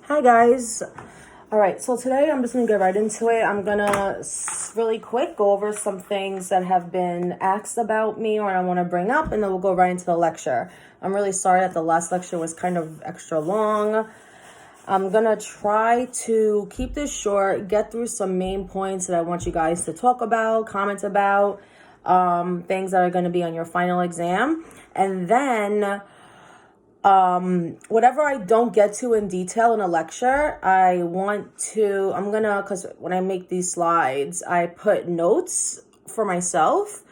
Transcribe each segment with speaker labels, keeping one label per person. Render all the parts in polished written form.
Speaker 1: Hi guys. All right, so today I'm just gonna get right into it. I'm gonna really quick go over some things that have been asked about me or I want to bring up, and then we'll go right into the lecture. I'm really sorry that the last lecture was kind of extra long. I'm gonna try to keep this short, get through some main points that I want you guys to talk about, comment about, things that are gonna be on your final exam, and then whatever I don't get to in detail in a lecture, because when I make these slides, I put notes for myself.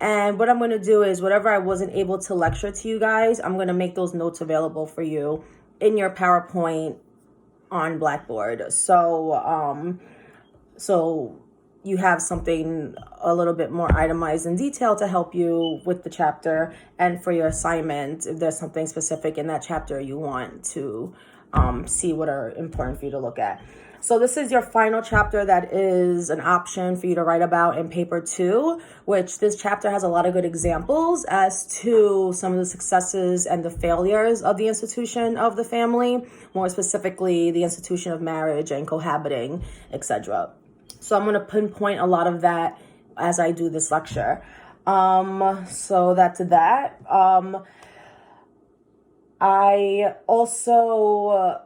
Speaker 1: And what I'm going to do is whatever I wasn't able to lecture to you guys, I'm going to make those notes available for you in your PowerPoint on Blackboard. So you have something a little bit more itemized in detail to help you with the chapter and for your assignment if there's something specific in that chapter you want to see what are important for you to look at. So this is your final chapter that is an option for you to write about in paper 2, which this chapter has a lot of good examples as to some of the successes and the failures of the institution of the family, more specifically the institution of marriage and cohabiting, etc. So I'm going to pinpoint a lot of that as I do this lecture. So that's that. I also,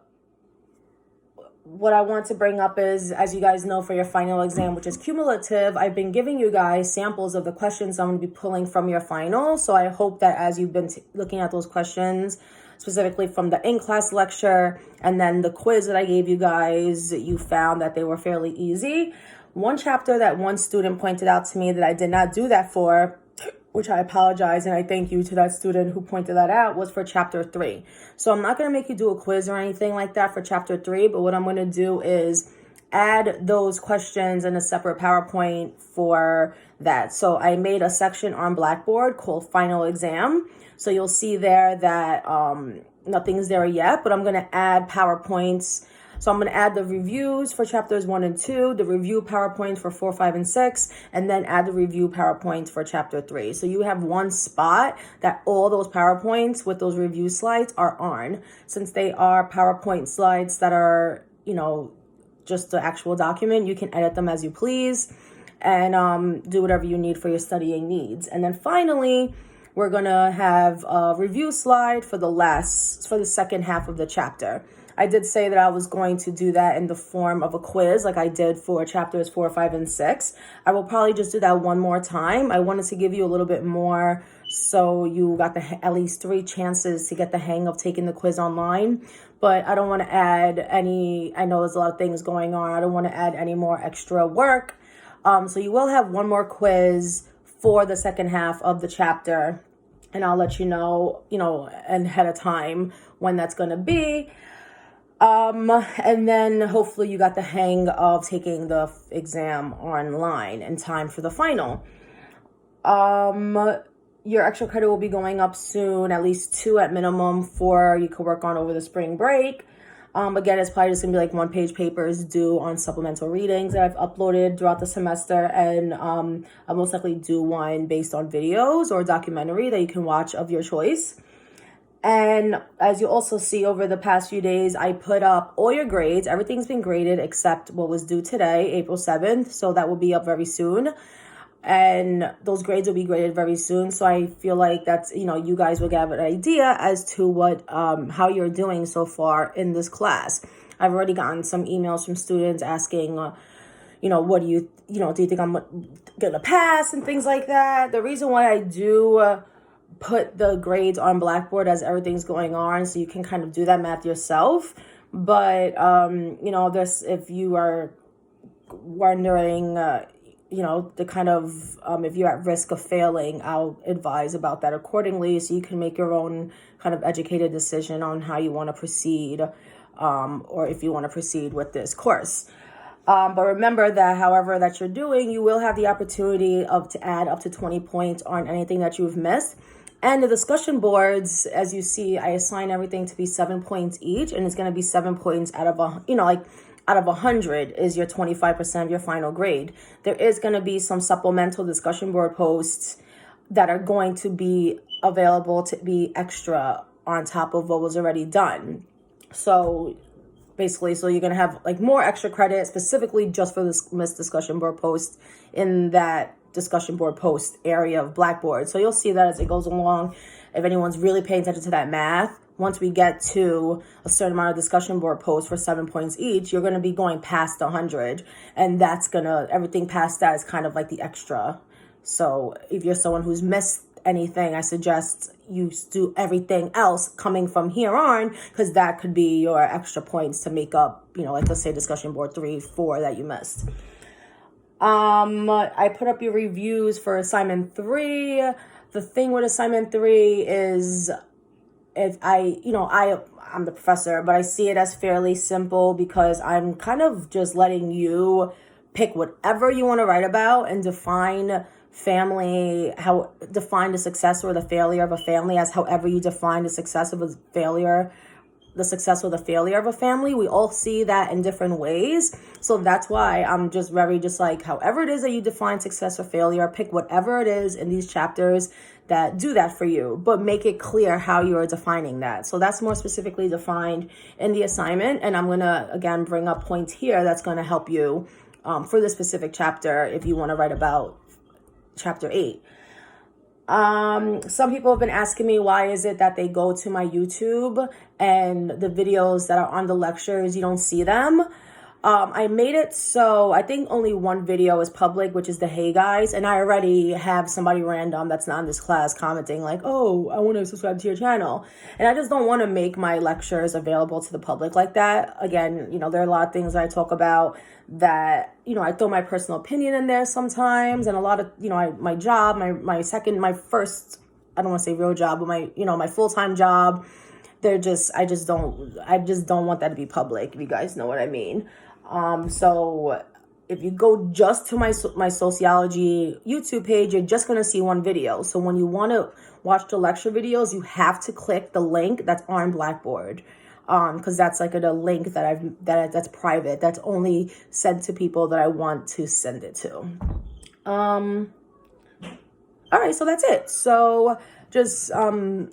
Speaker 1: what I want to bring up is, as you guys know, for your final exam, which is cumulative, I've been giving you guys samples of the questions I'm going to be pulling from your final. So I hope that as you've been looking at those questions, specifically from the in-class lecture and then the quiz that I gave you guys, you found that they were fairly easy. One chapter that one student pointed out to me that I did not do that for, which I apologize and I thank you to that student who pointed that out, was for chapter 3. So I'm not going to make you do a quiz or anything like that for chapter 3, but what I'm going to do is add those questions in a separate PowerPoint for that. So I made a section on Blackboard called Final Exam. So you'll see there that nothing's there yet, but I'm going to add PowerPoints. So I'm going to add the reviews for chapters 1 and 2, the review PowerPoints for 4, 5, and 6, and then add the review PowerPoints for chapter 3. So you have one spot that all those PowerPoints with those review slides are on. Since they are PowerPoint slides that are, just the actual document, you can edit them as you please and do whatever you need for your studying needs. And then finally, we're going to have a review slide for the second half of the chapter. I did say that I was going to do that in the form of a quiz like I did for chapters 4, 5, and 6. I will probably just do that one more time. I wanted to give you a little bit more so you got at least 3 chances to get the hang of taking the quiz online. But I don't want to add I know there's a lot of things going on. I don't want to add any more extra work. So you will have one more quiz for the second half of the chapter. And I'll let you know, ahead of time when that's going to be. And then hopefully you got the hang of taking the exam online in time for the final. Your extra credit will be going up soon, at least 2 at minimum, for you could work on over the spring break. Again, it's probably just gonna be like 1-page papers due on supplemental readings that I've uploaded throughout the semester, and I'll most likely do one based on videos or documentary that you can watch of your choice. And as you also see over the past few days, I put up all your grades. Everything's been graded except what was due today, April 7th. So that will be up very soon. And those grades will be graded very soon. So I feel like that's, you guys will get an idea as to what, how you're doing so far in this class. I've already gotten some emails from students asking, what do you think I'm going to pass and things like that. The reason why I do put the grades on Blackboard as everything's going on, so you can kind of do that math yourself. But, if you are wondering, the kind of, if you're at risk of failing, I'll advise about that accordingly so you can make your own kind of educated decision on how you want to proceed, or if you want to proceed with this course. But remember that however that you're doing, you will have the opportunity to add up to 20 points on anything that you've missed. And the discussion boards, as you see, I assign everything to be 7 points each, and it's going to be 7 points out of out of 100 is your 25% of your final grade. There is going to be some supplemental discussion board posts that are going to be available to be extra on top of what was already done. So basically. So you're going to have like more extra credit specifically just for this missed discussion board post in that discussion board post area of Blackboard. So you'll see that as it goes along. If anyone's really paying attention to that math, once we get to a certain amount of discussion board posts for 7 points each, you're going to be going past 100. And that's going to, everything past that is kind of like the extra. So if you're someone who's missed anything, I suggest you do everything else coming from here on, because that could be your extra points to make up, you know, like let's say discussion board 3, 4 that you missed. I put up your reviews for assignment 3. The thing with assignment 3 is I'm the professor, but I see it as fairly simple because I'm kind of just letting you pick whatever you want to write about and define define the success or the failure of a family as however you define the success of a failure, the success or the failure of a family. We all see that in different ways. So that's why I'm just like, however it is that you define success or failure, pick whatever it is in these chapters that do that for you, but make it clear how you are defining that. So that's more specifically defined in the assignment. And I'm going to, again, bring up points here that's going to help you for this specific chapter if you want to write about chapter 8. Some people have been asking me, why is it that they go to my YouTube and the videos that are on the lectures, you don't see them? I made it so I think only one video is public, which is the Hey Guys, and I already have somebody random that's not in this class commenting like, oh, I want to subscribe to your channel. And I just don't want to make my lectures available to the public like that. Again, you know, there are a lot of things I talk about that, you know, I throw my personal opinion in there sometimes, and a lot of, you know, my job, my first, I don't want to say real job, but my full-time job, I just don't want that to be public, if you guys know what I mean. So if you go just to my sociology YouTube page, you're just going to see one video. So when you want to watch the lecture videos, you have to click the link that's on Blackboard. Because that's like a link that's private. That's only sent to people that I want to send it to. All right, so that's it. So just, I'm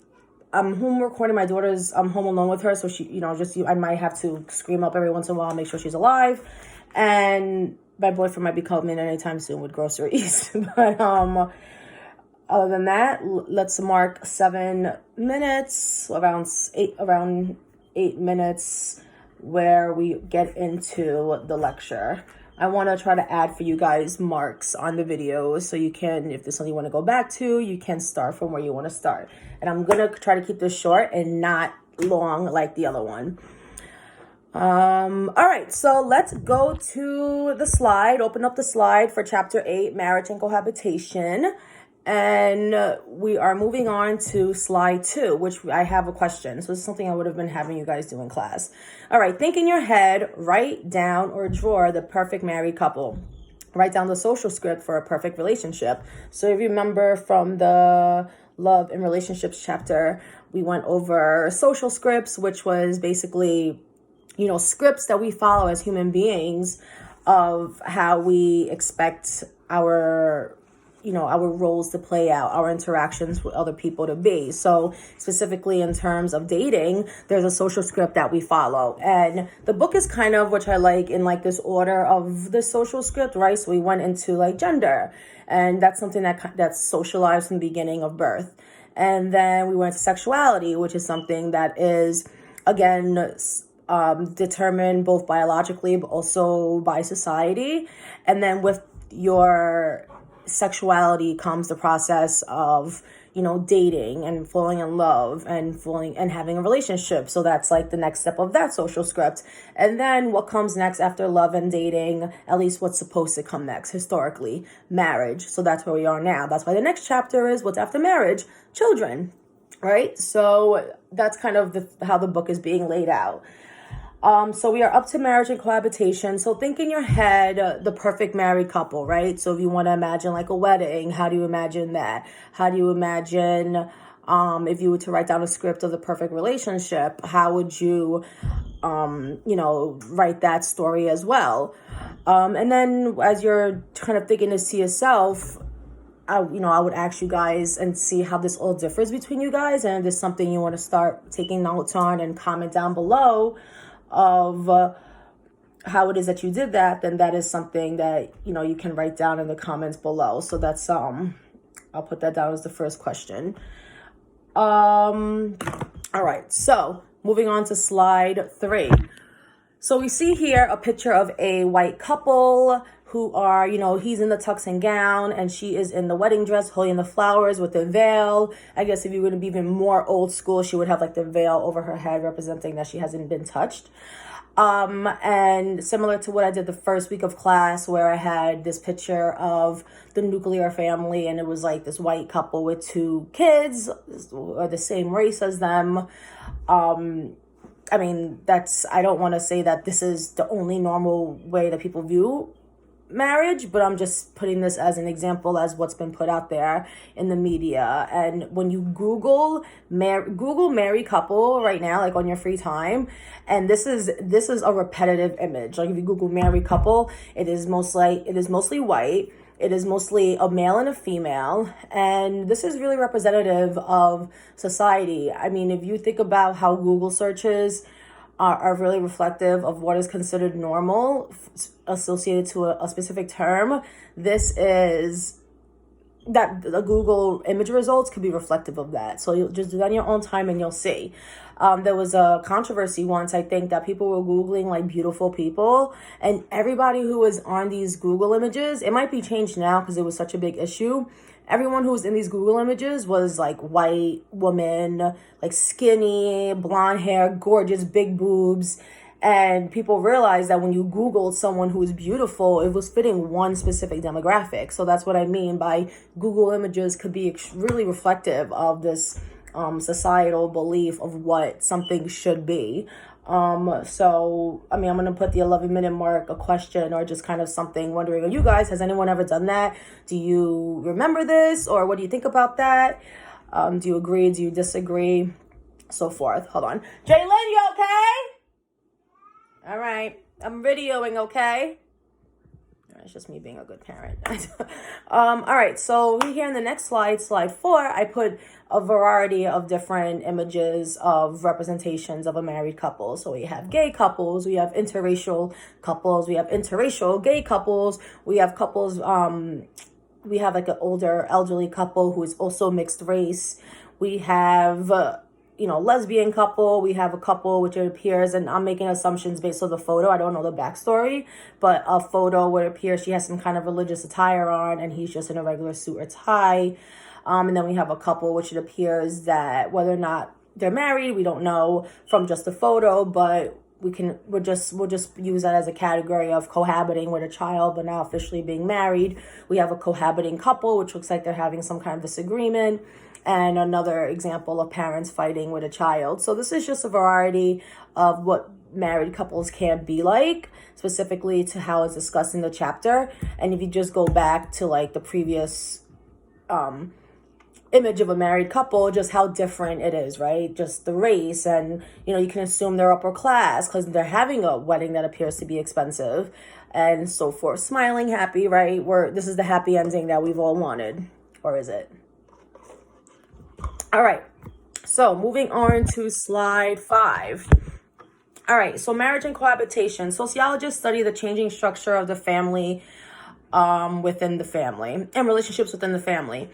Speaker 1: home recording. My daughter's home alone with her, so she, you know, I might have to scream up every once in a while, make sure she's alive, and my boyfriend might be coming in anytime soon with groceries. But other than that, let's mark 7 minutes, around 8 minutes, where we get into the lecture. I want to try to add for you guys marks on the videos so you can, if there's something you want to go back to, you can start from where you want to start. And I'm going to try to keep this short and not long like the other one. All right, so let's go to the slide. Open up the slide for chapter 8, marriage and cohabitation. And we are moving on to slide 2, which I have a question. So this is something I would have been having you guys do in class. All right, think in your head, write down or draw the perfect married couple. Write down the social script for a perfect relationship. So if you remember from the love and relationships chapter, we went over social scripts, which was basically, you know, scripts that we follow as human beings of how we expect our roles to play out, our interactions with other people to be. So specifically in terms of dating, there's a social script that we follow. And the book is kind of, which I like, in like this order of the social script, right? So we went into like gender, and that's something that's socialized from the beginning of birth. And then we went to sexuality, which is something that is, again, determined both biologically, but also by society. And then with your sexuality comes the process of, you know, dating and falling in love and having a relationship. So that's like the next step of that social script. And then what comes next after love and dating, at least what's supposed to come next historically, marriage. So that's where we are now. That's why the next chapter is what's after marriage, children, right? So that's kind of how the book is being laid out. So we are up to marriage and cohabitation. So think in your head the perfect married couple, right? So if you want to imagine like a wedding, how do you imagine that? How do you imagine if you were to write down a script of the perfect relationship, how would you, write that story as well? And then as you're kind of thinking this to yourself, I would ask you guys and see how this all differs between you guys. And if there's something you want to start taking notes on, and comment down below. of how it is that you did that, then that is something that, you know, you can write down in the comments below. So that's, I'll put that down as the first question. All right, so moving on to slide 3. So we see here a picture of a white couple who are, you know, he's in the tux and gown and she is in the wedding dress holding the flowers with the veil. I guess if you would be even more old school, she would have like the veil over her head representing that she hasn't been touched. And similar to what I did the first week of class, where I had this picture of the nuclear family and it was like this white couple with 2 kids or the same race as them. I mean, I don't want to say that this is the only normal way that people view marriage, but I'm just putting this as an example as what's been put out there in the media. And when you Google married couple right now, like on your free time, and this is a repetitive image. Like if you Google married couple, it is mostly white. It is mostly a male and a female, and this is really representative of society. I mean, if you think about how Google searches are really reflective of what is considered normal associated to a specific term, this is that the Google image results could be reflective of that. So you'll just do that in your own time and you'll see. There was a controversy once, I think, that people were Googling like beautiful people, and everybody who was on these Google images, it might be changed now because it was such a big issue. Everyone who was in these Google images was like white woman, like skinny, blonde hair, gorgeous, big boobs. And people realized that when you Googled someone who is beautiful, it was fitting one specific demographic. So that's what I mean by Google images could be really reflective of this societal belief of what something should be. So, I mean, I'm going to put the 11-minute mark, a question or just kind of something wondering, are you guys, has anyone ever done that? Do you remember this? Or what do you think about that? Do you agree? Do you disagree? So forth. Hold on. Jaylin, you okay? All right. I'm videoing, okay? It's just me being a good parent. All right, so here in the next slide 4, I put a variety of different images of representations of a married couple. So we have gay couples, we have interracial couples, we have interracial gay couples, we have couples, we have like an older elderly couple who is also mixed race. We have lesbian couple. We have a couple which it appears, and I'm making assumptions based on the photo. I don't know the backstory, but a photo where it appears she has some kind of religious attire on and he's just in a regular suit or tie. And then we have a couple which it appears that whether or not they're married, we don't know from just the photo, but we'll just use that as a category of cohabiting with a child, but now officially being married. We have a cohabiting couple, which looks like they're having some kind of disagreement, and another example of parents fighting with a child. So this is just a variety of what married couples can be like, specifically to how it's discussed in the chapter. And if you just go back to like the previous image of a married couple, just how different it is, right? Just the race, and you can assume they're upper class because they're having a wedding that appears to be expensive and so forth. Smiling, happy, right? This is the happy ending that we've all wanted, or is it? All right, so moving on to slide 5. All right, so marriage and cohabitation. Sociologists study the changing structure of the family within the family and relationships within the family.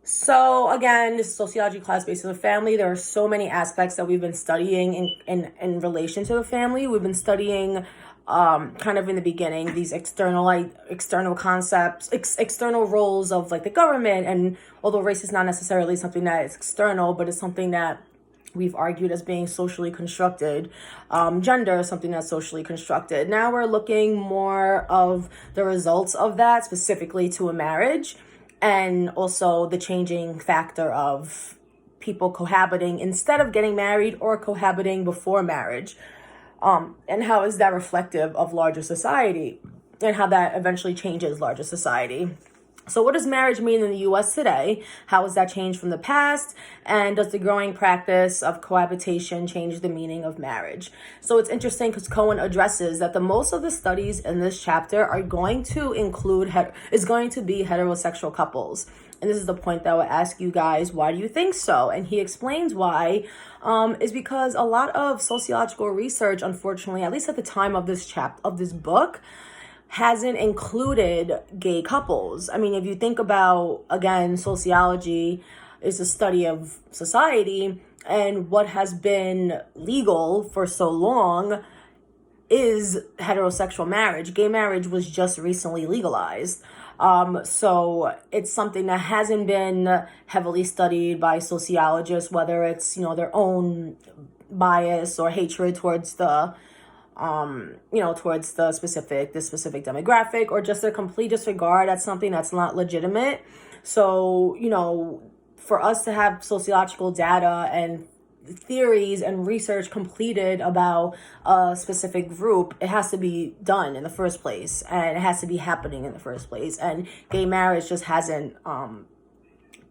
Speaker 1: So again, this sociology class based on the family. There are so many aspects that we've been studying in relation to the family. We've been studying kind of in the beginning these external concepts, external roles of like the government. And although race is not necessarily something that is external, but it's something that we've argued as being socially constructed. Gender is something that's socially constructed. Now we're looking more of the results of that specifically to a marriage, and also the changing factor of people cohabiting instead of getting married or cohabiting before marriage. And how is that reflective of larger society and how that eventually changes larger society. So what does marriage mean in the US today? How has that changed from the past? And does the growing practice of cohabitation change the meaning of marriage? So it's interesting because Cohen addresses that the most of the studies in this chapter are going to include, is going to be heterosexual couples. And this is the point that I would ask you guys, why do you think so? And he explains why, is because a lot of sociological research, unfortunately, at least at the time of this book, hasn't included gay couples. I mean, if you think about, again, sociology is a study of society, and what has been legal for so long is heterosexual marriage. Gay marriage was just recently legalized. So it's something that hasn't been heavily studied by sociologists, whether it's, their own bias or hatred towards the towards the specific demographic, or just a complete disregard at something that's not legitimate. So, for us to have sociological data and theories and research completed about a specific group, it has to be done in the first place, and it has to be happening in the first place. And gay marriage just hasn't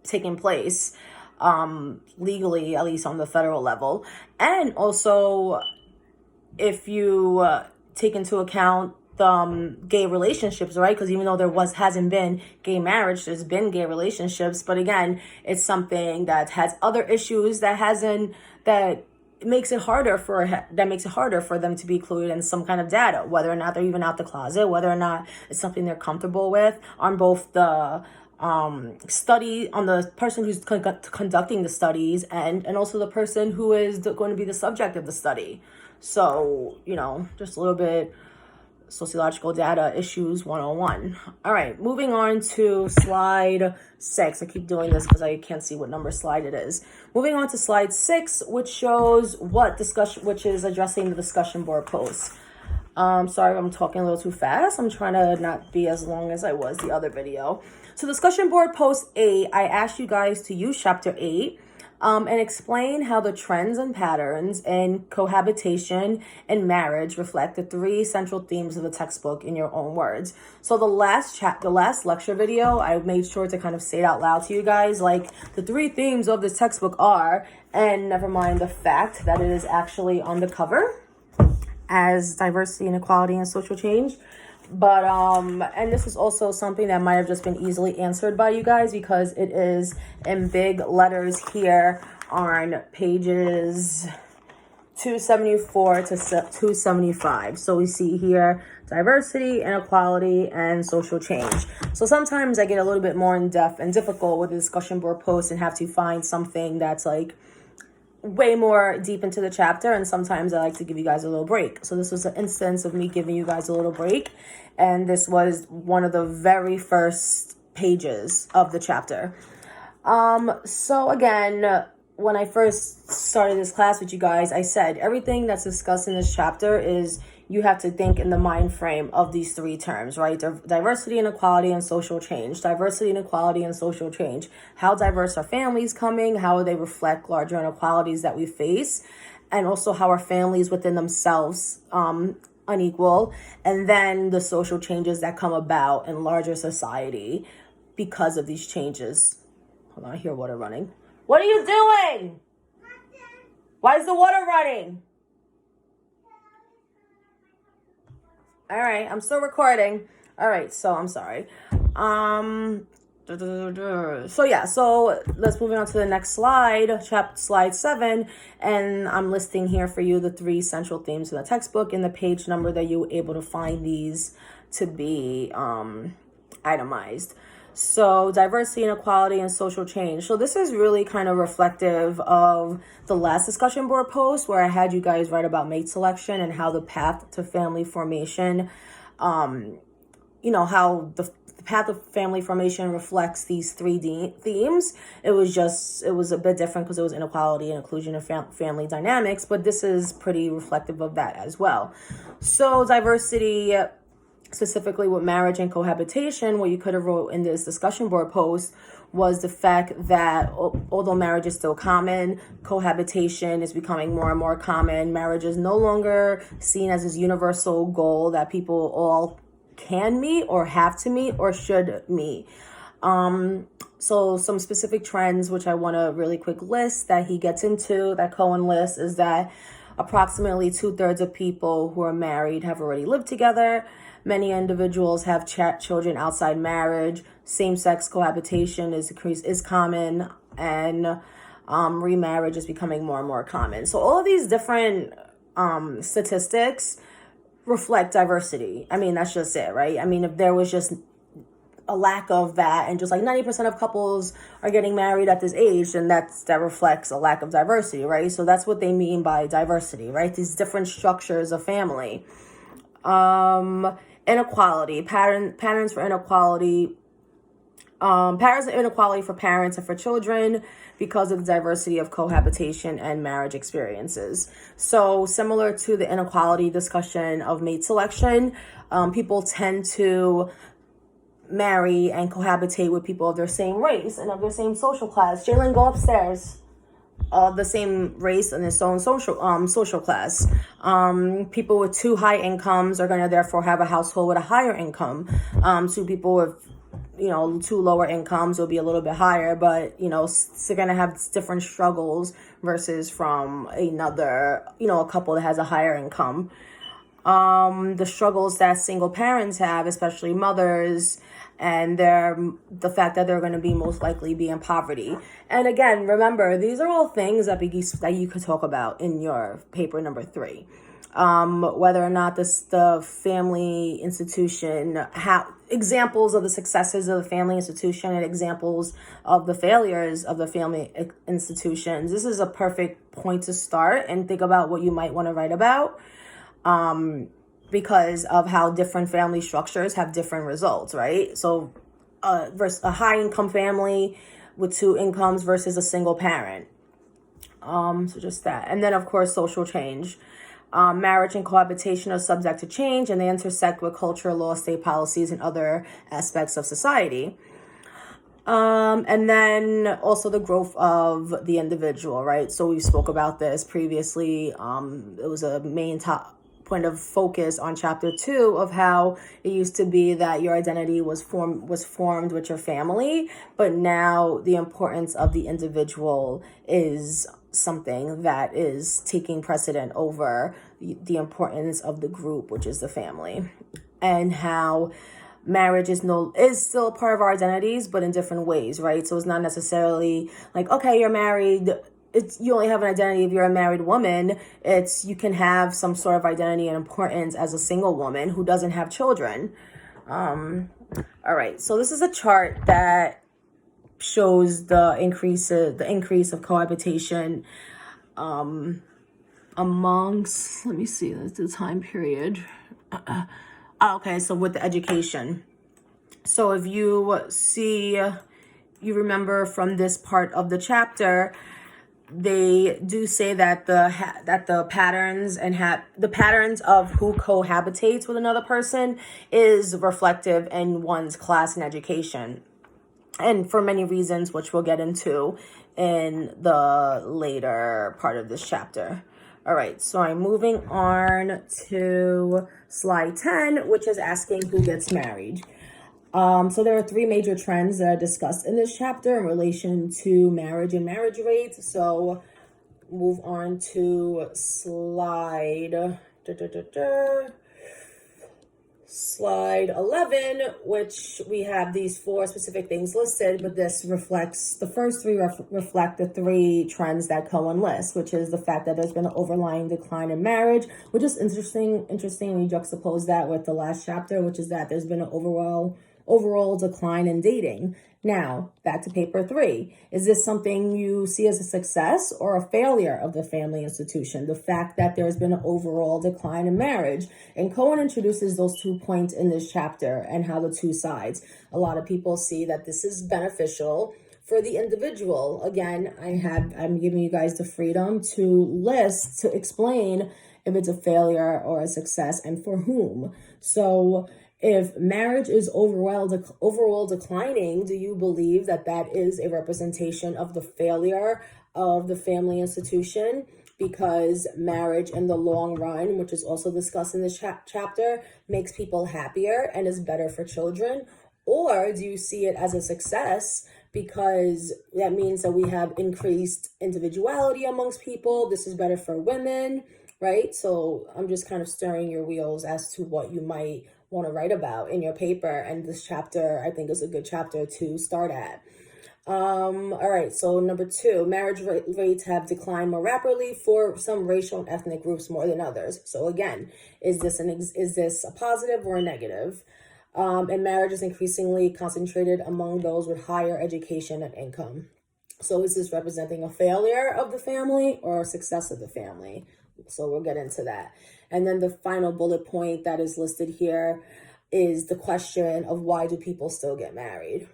Speaker 1: taken place legally, at least on the federal level. And also, if you take into account the gay relationships, right? Because even though hasn't been gay marriage, there's been gay relationships. But again, it's something that has other issues that makes it harder for them to be included in some kind of data, whether or not they're even out the closet, whether or not it's something they're comfortable with, on both the study, on the person who's conducting the studies, and also the person who is going to be the subject of the study. So, just a little bit sociological data issues 101. All right, moving on to slide 6. I keep doing this because I can't see what number slide it is. Moving on to slide 6, which shows which is addressing the discussion board post. Sorry, I'm talking a little too fast. I'm trying to not be as long as I was the other video. So discussion board post 8, I asked you guys to use chapter 8 and explain how the trends and patterns in cohabitation and marriage reflect the 3 central themes of the textbook in your own words. So the last lecture video, I made sure to kind of say it out loud to you guys, like the 3 themes of this textbook are, and never mind the fact that it is actually on the cover as diversity, inequality, and social change. But, and this is also something that might have just been easily answered by you guys, because it is in big letters here on pages 274 to 275. So we see here diversity, inequality, and social change. So sometimes I get a little bit more in depth and difficult with the discussion board posts and have to find something that's like way more deep into the chapter, and sometimes I like to give you guys a little break. So this was an instance of me giving you guys a little break, and this was one of the very first pages of the chapter. So again, when I first started this class with you guys, I said everything that's discussed in this chapter is, you have to think in the mind frame of these 3 terms, right? Diversity, inequality, and social change. Diversity, inequality, and social change. How diverse are families coming? How they reflect larger inequalities that we face? And also how are families within themselves unequal? And then the social changes that come about in larger society because of these changes. Hold on, I hear water running. What are you doing? Why is the water running? All right, I'm still recording. All right, so I'm sorry. So let's move on to the next slide, slide 7, and I'm listing here for you the 3 central themes in the textbook and the page number that you were able to find these to be itemized. So diversity, inequality, and social change. So this is really kind of reflective of the last discussion board post, where I had you guys write about mate selection and how the path to family formation, how the path of family formation reflects these 3 themes. It was a bit different because it was inequality and inclusion of family dynamics, but this is pretty reflective of that as well. So diversity, specifically with marriage and cohabitation, what you could have wrote in this discussion board post was the fact that although marriage is still common, cohabitation is becoming more and more common. Marriage is no longer seen as this universal goal that people all can meet or have to meet or should meet. So some specific trends, which I want to really quick list that he gets into, that Cohen lists, is that approximately 2/3 of people who are married have already lived together. Many individuals have children outside marriage. Same-sex cohabitation is common, and remarriage is becoming more and more common. So all of these different statistics reflect diversity. I mean, that's just it, right? I mean, if there was just a lack of that and just like 90% of couples are getting married at this age, then that reflects a lack of diversity, right? So that's what they mean by diversity, right? These different structures of family. Inequality, patterns for inequality, patterns of inequality for parents and for children because of the diversity of cohabitation and marriage experiences. So similar to the inequality discussion of mate selection, people tend to marry and cohabitate with people of their same race and of their same social class. Jalen, go upstairs. Of the same race and its own social class. People with too high incomes are going to therefore have a household with a higher income. Two people with two lower incomes will be a little bit higher, but they're going to have different struggles versus from another a couple that has a higher income. The struggles that single parents have, especially mothers, and the fact that they're going to be most likely be in poverty. And again, remember, these are all things that you could talk about in your paper number 3. Whether or not the family institution, examples of the successes of the family institution and examples of the failures of the family institutions. This is a perfect point to start and think about what you might want to write about. Because of how different family structures have different results, right? So versus a high income family with 2 incomes versus a single parent. So just that. And then, of course, social change. Marriage and cohabitation are subject to change, and they intersect with culture, law, state policies, and other aspects of society. And then also the growth of the individual, right? So we spoke about this previously. It was a main point of focus on chapter 2 of how it used to be that your identity was formed with your family, but now the importance of the individual is something that is taking precedent over the importance of the group, which is the family, and how marriage is still a part of our identities, but in different ways, right? So it's not necessarily like, okay, you're married, you only have an identity if you're a married woman. You can have some sort of identity and importance as a single woman who doesn't have children. All right, so this is a chart that shows the increase of cohabitation amongst, let me see, that's the time period. Okay, so with the education. So if you remember from this part of the chapter, they do say that the patterns of who cohabitates with another person is reflective in one's class and education, and for many reasons, which we'll get into in the later part of this chapter. All right, so I'm moving on to slide 10, which is asking who gets married. So there are 3 major trends that are discussed in this chapter in relation to marriage and marriage rates. So move on to slide 11, which we have these 4 specific things listed, but this reflects, the first 3 reflect the 3 trends that Cohen lists, which is the fact that there's been an overlying decline in marriage, which is interesting when you juxtapose that with the last chapter, which is that there's been an overall decline in dating. Now, back to paper 3. Is this something you see as a success or a failure of the family institution? The fact that there's been an overall decline in marriage. And Cohen introduces those 2 points in this chapter and how the 2 sides. A lot of people see that this is beneficial for the individual. Again, I'm giving you guys the freedom to explain if it's a failure or a success and for whom. So if marriage is overall declining, do you believe that is a representation of the failure of the family institution? Because marriage in the long run, which is also discussed in this chapter, makes people happier and is better for children? Or do you see it as a success because that means that we have increased individuality amongst people? This is better for women, right? So I'm just kind of stirring your wheels as to what you might want to write about in your paper. And this chapter, I think, is a good chapter to start at. All right, so number 2, marriage rates have declined more rapidly for some racial and ethnic groups more than others. So again, is this a positive or a negative? And marriage is increasingly concentrated among those with higher education and income. So is this representing a failure of the family or a success of the family? So we'll get into that. And then the final bullet point that is listed here is the question of why do people still get married?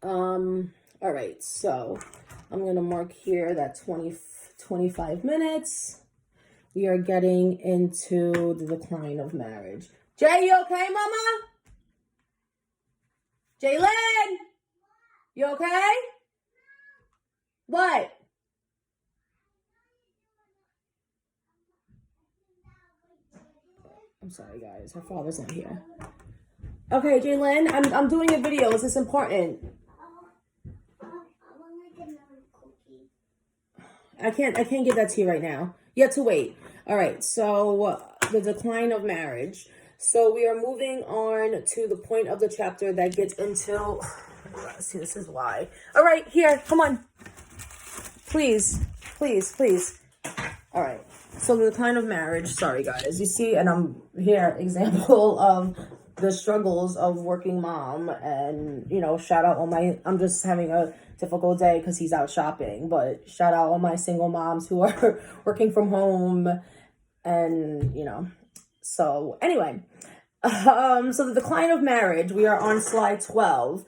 Speaker 1: All right, so I'm going to mark here that 25 minutes. We are getting into the decline of marriage. Jay, you okay, mama? Jaylin, you okay? What? I'm sorry, guys. Her father's not here. Okay, Jaylin, I'm doing a video. Is this important? I can't give that to you right now. You have to wait. All right, so the decline of marriage. So we are moving on to the point of the chapter that gets into, let's see, this is why. All right, here, come on. Please. All right, so the decline of marriage. Sorry, guys. You see, and I'm here, example of the struggles of working mom, and shout out I'm just having a difficult day because he's out shopping, but shout out all my single moms who are working from home, and so anyway, so the decline of marriage, we are on slide 12.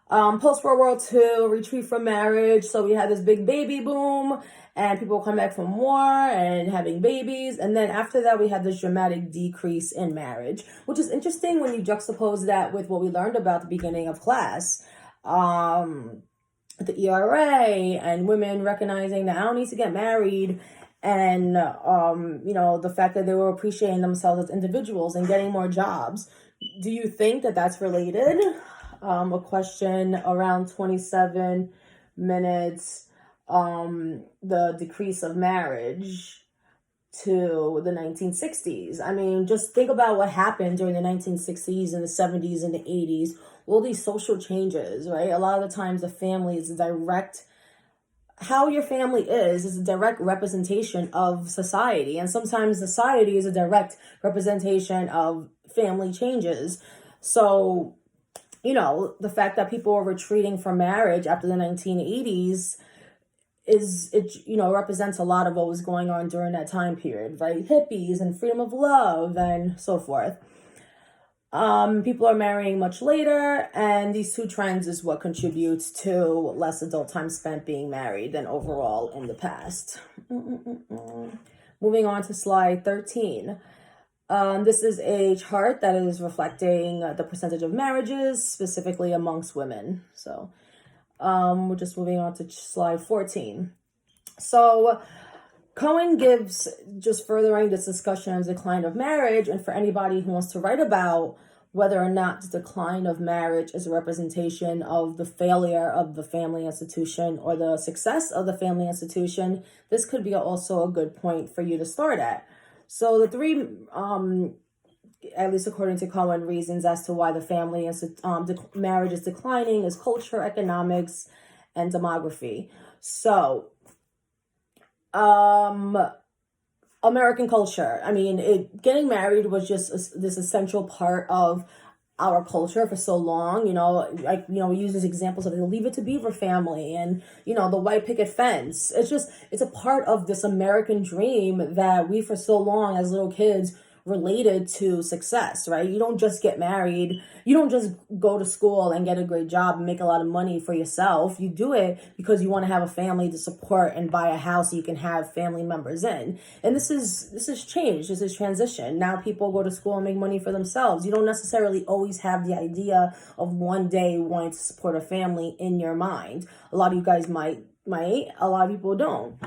Speaker 1: Post-World War II, retreat from marriage. So we had this big baby boom and people come back from war and having babies. And then after that, we had this dramatic decrease in marriage, which is interesting when you juxtapose that with what we learned about the beginning of class. The ERA and women recognizing that I don't need to get married. And, the fact that they were appreciating themselves as individuals and getting more jobs. Do you think that that's related? A question around 27 minutes, the decrease of marriage to the 1960s. I mean, just think about what happened during the 1960s and the 70s and the 80s. All these social changes, right? A lot of the times the family is how your family is a direct representation of society. And sometimes society is a direct representation of family changes. So, the fact that people are retreating from marriage after the 1980s represents a lot of what was going on during that time period, right? Hippies and freedom of love and so forth. People are marrying much later, and these two trends is what contributes to less adult time spent being married than overall in the past. Moving on to slide 13. This is a chart that is reflecting the percentage of marriages, specifically amongst women. So we're just moving on to slide 14. So Cohen gives, just furthering this discussion of the decline of marriage, and for anybody who wants to write about whether or not the decline of marriage is a representation of the failure of the family institution or the success of the family institution, this could be also a good point for you to start at. So the three, at least according to Cohen, reasons as to why the family marriage is declining is culture, economics, and demography. So, American culture. I mean, getting married was just this essential part of our culture for so long. We use these examples of the Leave It to Beaver family and, the white picket fence. It's a part of this American dream that we for so long as little kids related to success, right? You don't just get married. You don't just go to school and get a great job and make a lot of money for yourself. You do it because you want to have a family to support and buy a house so you can have family members in. And this is change. This is transition. Now people go to school and make money for themselves. You don't necessarily always have the idea of one day wanting to support a family in your mind. A lot of you guys might, a lot of people don't.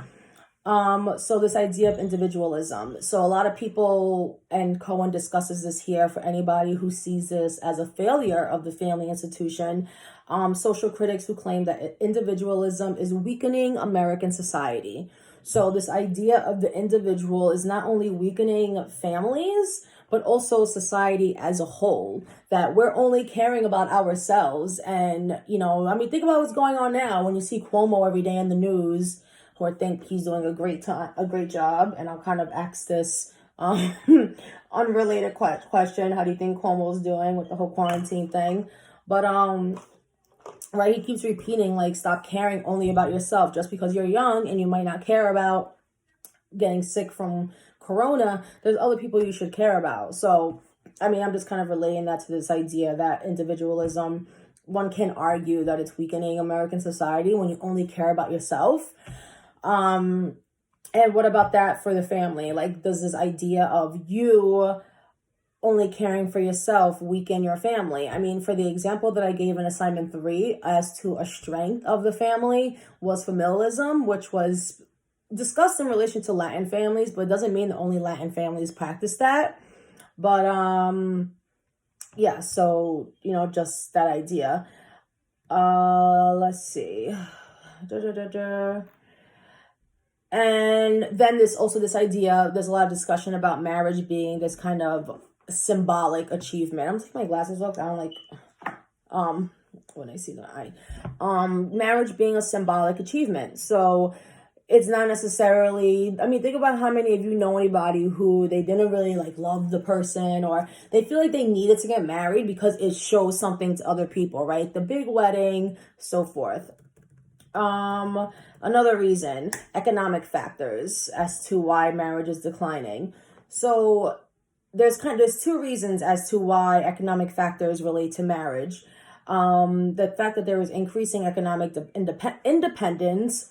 Speaker 1: So this idea of individualism. So a lot of people, and Cohen discusses this here for anybody who sees this as a failure of the family institution. Social critics who claim that individualism is weakening American society. So this idea of the individual is not only weakening families, but also society as a whole, that we're only caring about ourselves. And, I mean, think about what's going on now when you see Cuomo every day in the news, who I think he's doing a great job. And I'll kind of ask this unrelated question. How do you think Cuomo's doing with the whole quarantine thing? But right, he keeps repeating, like, stop caring only about yourself. Just because you're young and you might not care about getting sick from corona, there's other people you should care about. So, I mean, I'm just kind of relating that to this idea that individualism, one can argue that it's weakening American society when you only care about yourself. And what about that for the family? Like, does this idea of you only caring for yourself weaken your family? I mean, for the example that I gave in assignment 3 as to a strength of the family was familialism, which was discussed in relation to Latin families, but it doesn't mean that only Latin families practice that. But yeah, so just that idea. Let's see. And then this idea, there's a lot of discussion about marriage being this kind of symbolic achievement. I'm taking my glasses off. I don't like when I see the eye. Marriage being a symbolic achievement. So it's not necessarily, I mean, think about how many of you know anybody who they didn't really like love the person, or they feel like they needed to get married because it shows something to other people, right? The big wedding, so forth. Another reason, economic factors as to why marriage is declining. So there's two reasons as to why economic factors relate to marriage. The fact that there is increasing economic independence,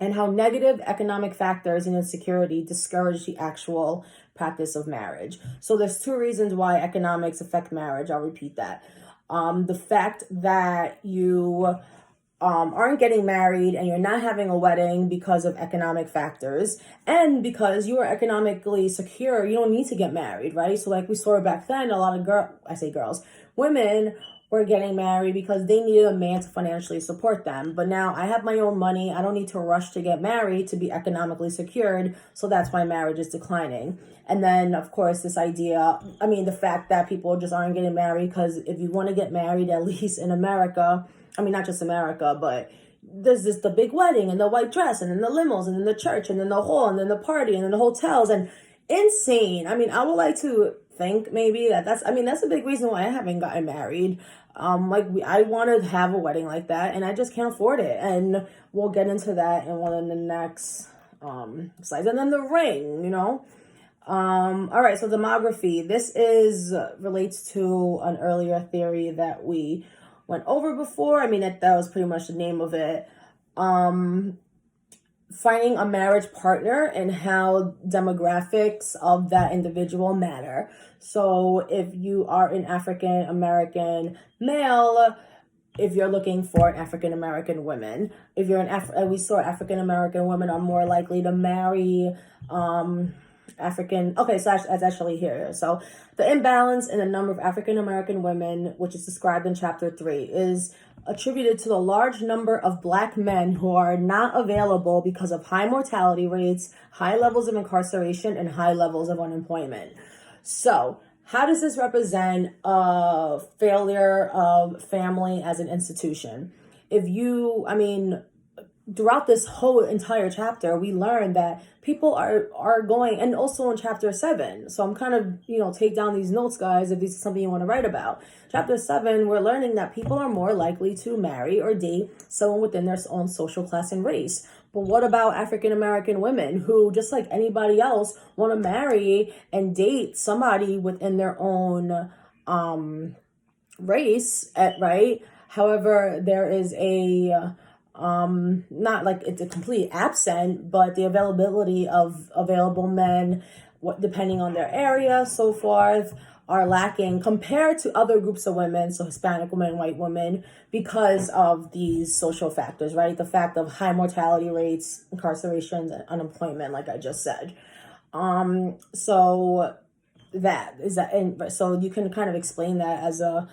Speaker 1: and how negative economic factors and insecurity discourage the actual practice of marriage. So there's 2 reasons why economics affect marriage. I'll repeat that. The fact that you aren't getting married and you're not having a wedding because of economic factors, and because you are economically secure, you don't need to get married, right? So like we saw back then, a lot of women were getting married because they needed a man to financially support them. But now I have my own money. I don't need to rush to get married to be economically secured. So that's why marriage is declining. And then, of course, this idea, I mean, the fact that people just aren't getting married, because if you want to get married, at least in America, I mean, not just America, but there's the big wedding and the white dress and then the limos and then the church and then the hall and then the party and then the hotels, and insane. I mean, I would like to think maybe that's a big reason why I haven't gotten married. I want to have a wedding like that and I just can't afford it. And we'll get into that in one of the next slides. And then the ring, all right, so demography. This relates to an earlier theory that we went over before. I mean, that was pretty much the name of it. Finding a marriage partner and how demographics of that individual matter. So if you are an African American male, if you're looking for an African American woman, if you're we saw African American women are more likely to marry African. Okay, so that's actually here. So the imbalance in the number of African American women, which is described in chapter 3, is attributed to the large number of Black men who are not available because of high mortality rates, high levels of incarceration, and high levels of unemployment. So how does this represent a failure of family as an institution? Throughout this whole entire chapter, we learn that people are going, and also in chapter 7. So I'm kind of, take down these notes, guys, if this is something you want to write about. Chapter 7, we're learning that people are more likely to marry or date someone within their own social class and race. But what about African American women who, just like anybody else, want to marry and date somebody within their own race, right? However, there is not like it's a complete absent, but the availability of available men, depending on their area, so forth. are lacking compared to other groups of women, so Hispanic women, white women, because of these social factors, right? The fact of high mortality rates, incarceration, and unemployment, like I just said. So that is that, and so you can kind of explain that as a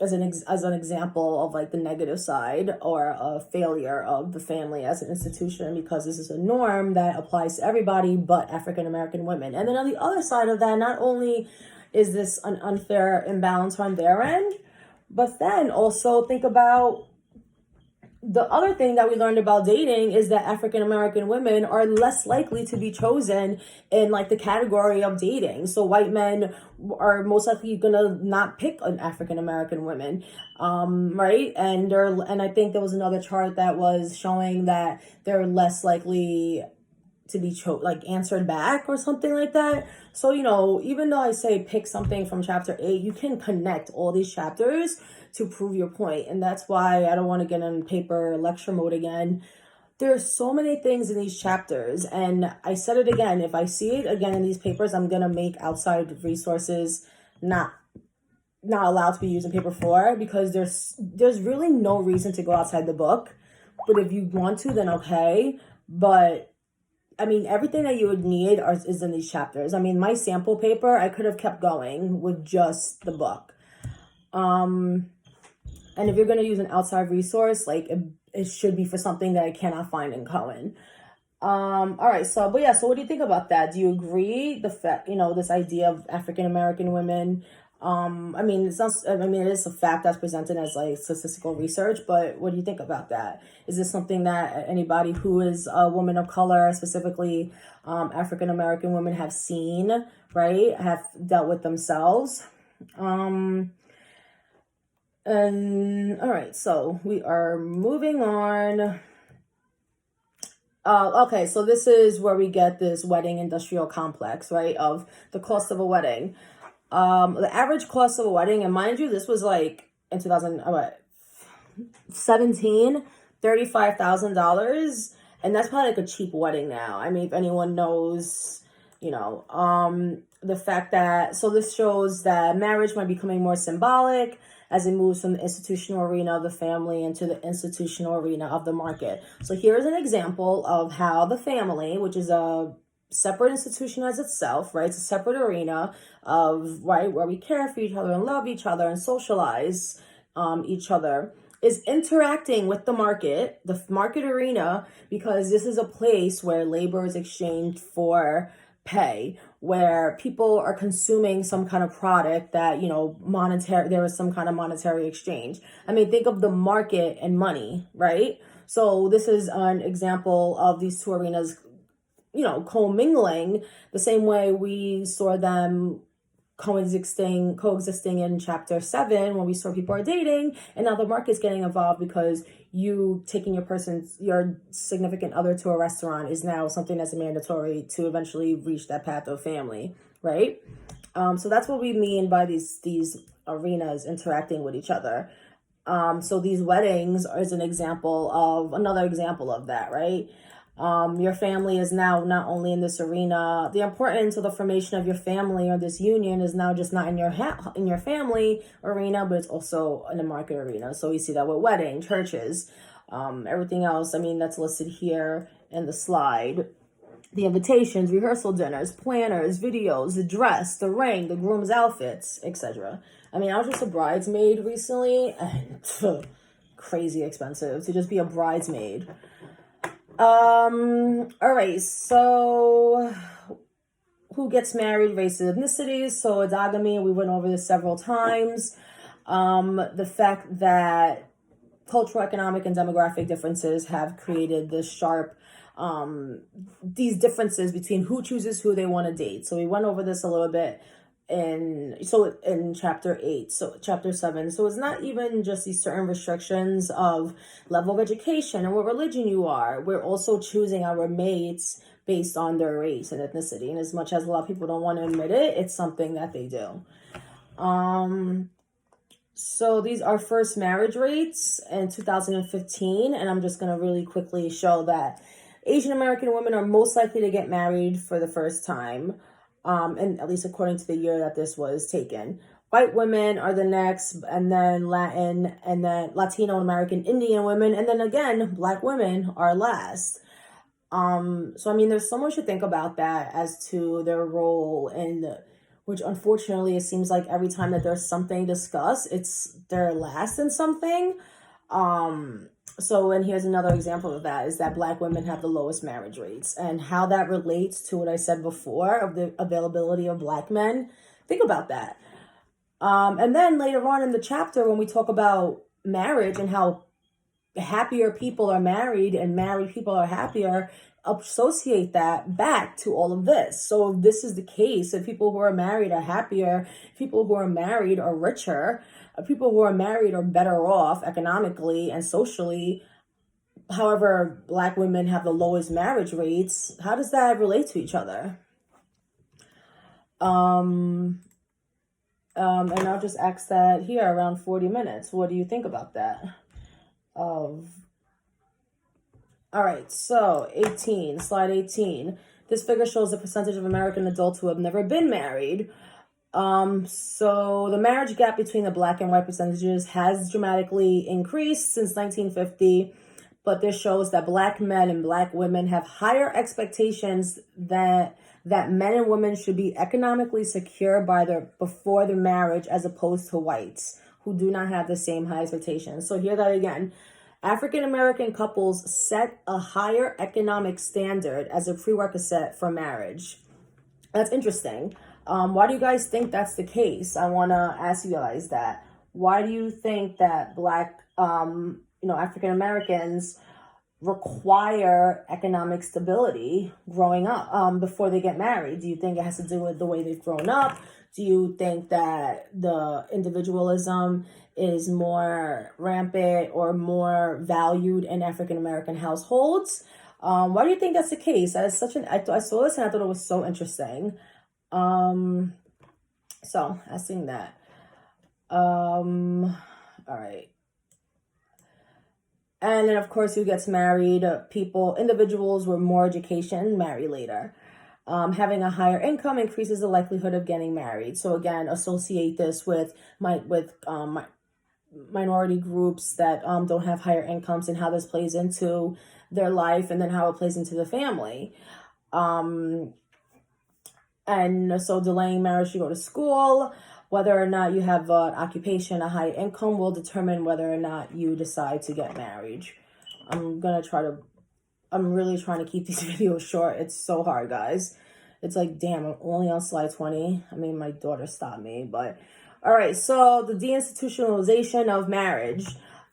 Speaker 1: as an example of like the negative side or a failure of the family as an institution, because this is a norm that applies to everybody but African American women. And then on the other side of that, not only is this an unfair imbalance on their end, but then also think about the other thing that we learned about dating is that African American women are less likely to be chosen in like the category of dating. So white men are most likely gonna not pick an African American woman, right? And I think there was another chart that was showing that they're less likely to be like answered back or something like that. So, you know, even though I say pick something from chapter 8, you can connect all these chapters to prove your point. And that's why I don't want to get in paper lecture mode again. There's so many things in these chapters. And I said it again, if I see it again in these papers, I'm going to make outside resources not allowed to be used in paper 4, because there's really no reason to go outside the book. But if you want to, then okay. But I mean, everything that you would need is in these chapters. I mean, my sample paper, I could have kept going with just the book. And if you're going to use an outside resource, like it should be for something that I cannot find in Cohen. All right. So, but yeah, so what do you think about that? Do you agree the fact, you know, this idea of African American women? I mean, it's not, I mean, it is a fact that's presented as like statistical research, but what do you think about that? Is this something that anybody who is a woman of color, specifically African American women, have seen, right? Have dealt with themselves? And all right, so we are moving on. Okay, so this is where we get this wedding industrial complex, right? Of the cost of a wedding. The average cost of a wedding, and mind you, this was like in 2017, $35,000, and that's probably like a cheap wedding now. I mean, if anyone knows, you know, the fact that, so this shows that marriage might be becoming more symbolic as it moves from the institutional arena of the family into the institutional arena of the market. So here's an example of how the family, which is a separate institution as itself, right? It's a separate arena of, right, where we care for each other and love each other and socialize each other, is interacting with the market arena, because this is a place where labor is exchanged for pay, where people are consuming some kind of product that, you know, there is some kind of monetary exchange. I mean, think of the market and money, right? So this is an example of these two arenas, you know, commingling the same way we saw them coexisting in chapter 7 when we saw people are dating, and now the market's getting involved because you taking your significant other to a restaurant is now something that's mandatory to eventually reach that path of family, right? So that's what we mean by these arenas interacting with each other. So these weddings is another example of that, right? Your family is now not only in this arena. The importance of the formation of your family or this union is now just not in your family arena, but it's also in the market arena. So we see that with wedding, churches, everything else. I mean, that's listed here in the slide. The invitations, rehearsal dinners, planners, videos, the dress, the ring, the groom's outfits, etc. I mean, I was just a bridesmaid recently, and crazy expensive to just be a bridesmaid. All right, so who gets married, race and ethnicities. So endogamy, we went over this several times. The fact that cultural, economic, and demographic differences have created this sharp, these differences between who chooses who they want to date. So we went over this a little bit in chapter 8, so chapter 7. So it's not even just these certain restrictions of level of education and what religion you are. We're also choosing our mates based on their race and ethnicity. And as much as a lot of people don't want to admit it, it's something that they do. So these are first marriage rates in 2015, and I'm just going to really quickly show that Asian American women are most likely to get married for the first time. and at least according to the year that this was taken. White women are the next, and then Latin, and then Latino, American, Indian women, and then again, Black women are last. So I mean, there's so much to think about that as to their role in, which unfortunately it seems like every time that there's something discussed, they're last in something. So, and here's another example of that, is that Black women have the lowest marriage rates, and how that relates to what I said before of the availability of Black men. Think about that. And then later on in the chapter, when we talk about marriage and how happier people are married and married people are happier, associate that back to all of this. So if this is the case, if people who are married are happier, people who are married are richer, people who are married are better off economically and socially. However, Black women have the lowest marriage rates. How does that relate to each other? And I'll just ask that here around 40 minutes. What do you think about that? All right, so 18, slide 18. This figure shows the percentage of American adults who have never been married. So the marriage gap between the Black and white percentages has dramatically increased since 1950, but this shows that Black men and Black women have higher expectations that men and women should be economically secure before the marriage, as opposed to whites who do not have the same high expectations. So hear that again. African American couples set a higher economic standard as a prerequisite for marriage. That's interesting. Why do you guys think that's the case? I want to ask you guys that. Why do you think that Black, African Americans require economic stability growing up before they get married? Do you think it has to do with the way they've grown up? Do you think that the individualism is more rampant or more valued in African American households? Why do you think that's the case? That is I saw this and I thought it was so interesting. So asking that. All right. And then, of course, who gets married? Individuals with more education marry later. Having a higher income increases the likelihood of getting married. So again, associate this with minority groups that don't have higher incomes, and how this plays into their life, and then how it plays into the family. And so delaying marriage to go to school, whether or not you have an occupation, a high income, will determine whether or not you decide to get married. I'm really trying to keep these videos short. It's so hard, guys. It's like, damn, I'm only on slide 20. I mean, my daughter stopped me, but all right. So the deinstitutionalization of marriage.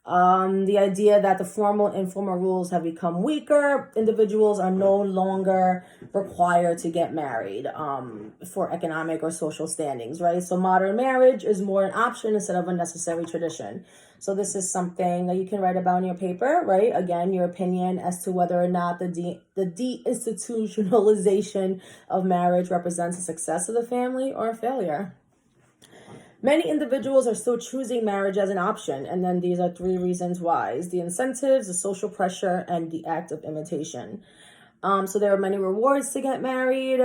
Speaker 1: The idea that the formal and informal rules have become weaker. Individuals are no longer required to get married for economic or social standings, right? So modern marriage is more an option instead of a necessary tradition. So this is something that you can write about in your paper, right? Again, your opinion as to whether or not the deinstitutionalization of marriage represents a success of the family or a failure. Many individuals are still choosing marriage as an option, and then these are 3 reasons why. It's the incentives, the social pressure, and the act of imitation. So there are many rewards to get married,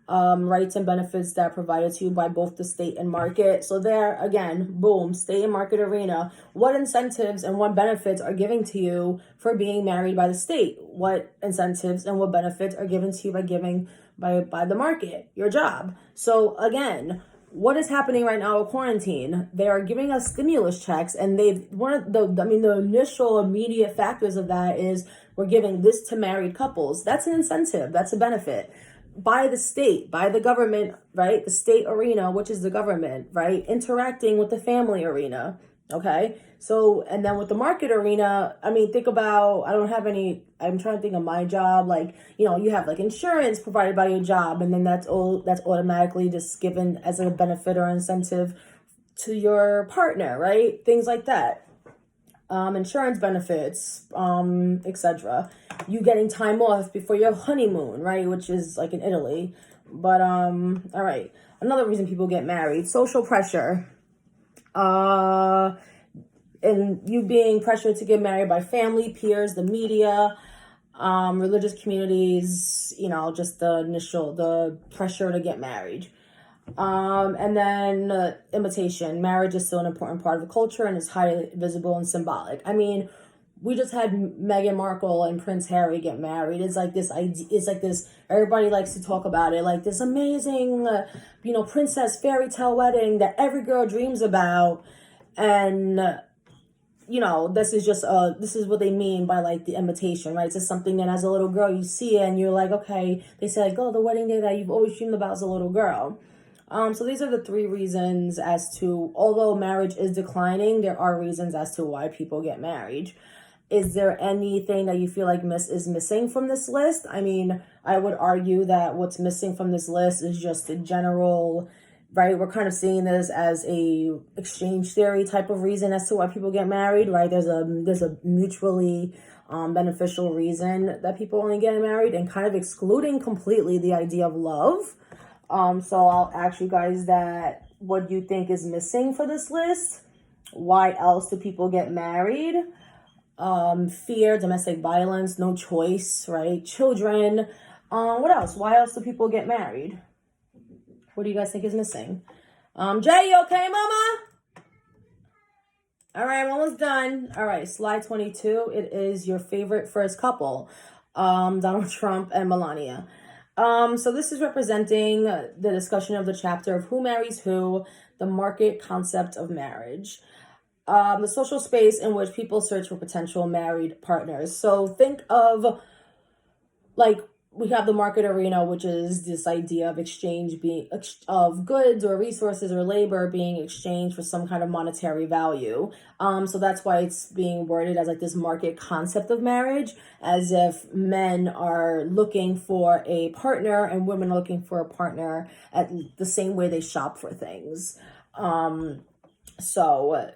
Speaker 1: rights and benefits that are provided to you by both the state and market. So there, again, boom, state and market arena. What incentives and what benefits are given to you for being married by the state? What incentives and what benefits are given to you by the market, your job? So again, what is happening right now with quarantine? They are giving us stimulus checks, and the initial immediate factors of that is we're giving this to married couples. That's an incentive. That's a benefit by the state, by the government, right? The state arena, which is the government, right? Interacting with the family arena. Okay. So, and then with the market arena, I mean, think about, I'm trying to think of my job. Like, you have like insurance provided by your job, and then that's automatically just given as a benefit or incentive to your partner, right? Things like that. Insurance benefits, etc. You getting time off before your honeymoon, right? Which is like in Italy. But, all right. Another reason people get married, social pressure. And you being pressured to get married by family, peers, the media. Religious communities, you know, just the pressure to get married. And then imitation. Marriage is still an important part of the culture and is highly visible and symbolic. I mean, we just had Meghan Markle and Prince Harry get married. It's like this idea. It's like this. Everybody likes to talk about it, like this amazing, you know, princess fairy tale wedding that every girl dreams about, and you know, this is what they mean by like the imitation, right? It's just something that as a little girl you see it and you're like, okay, they say like, oh, the wedding day that you've always dreamed about as a little girl. So these are the three reasons as to, although marriage is declining, there are reasons as to why people get married. Is there anything that you feel like is missing from this list? I mean, I would argue that what's missing from this list is just the general, right? We're kind of seeing this as a exchange theory type of reason as to why people get married, right? There's a mutually beneficial reason that people only get married, and kind of excluding completely the idea of love. So I'll ask you guys that, what do you think is missing for this list? Why else do people get married? Fear, domestic violence, no choice, right? Children. What else? Why else do people get married? What do you guys think is missing? Jay, you okay, mama? All right, I'm almost done. All right, slide 22. It is your favorite first couple, Donald Trump and Melania. So this is representing the discussion of the chapter of who marries who, the market concept of marriage. The social space in which people search for potential married partners. So think of, like, we have the market arena, which is this idea of exchange of goods or resources or labor being exchanged for some kind of monetary value. So that's why it's being worded as like this market concept of marriage, as if men are looking for a partner and women are looking for a partner at the same way they shop for things. So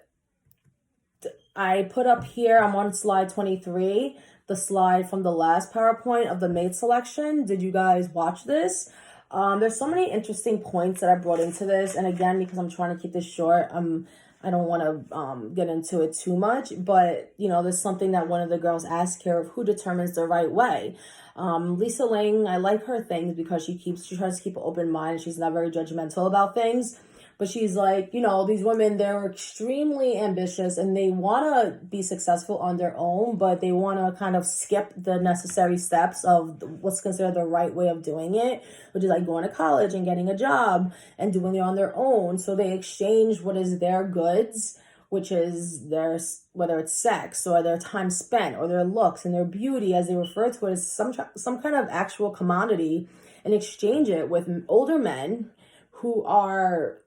Speaker 1: I put up here, I'm on slide 23, the slide from the last PowerPoint of the mate selection. Did you guys watch this? There's so many interesting points that I brought into this. And again, because I'm trying to keep this short, I don't want to get into it too much. But, you know, there's something that one of the girls asked here of who determines the right way. Lisa Ling, I like her things because she tries to keep an open mind. She's not very judgmental about things. But she's like, you know, these women, they're extremely ambitious and they want to be successful on their own, but they want to kind of skip the necessary steps of what's considered the right way of doing it, which is like going to college and getting a job and doing it on their own. So they exchange what is their goods, which is their, whether it's sex or their time spent or their looks and their beauty, as they refer to it, as some kind of actual commodity, and exchange it with older men who are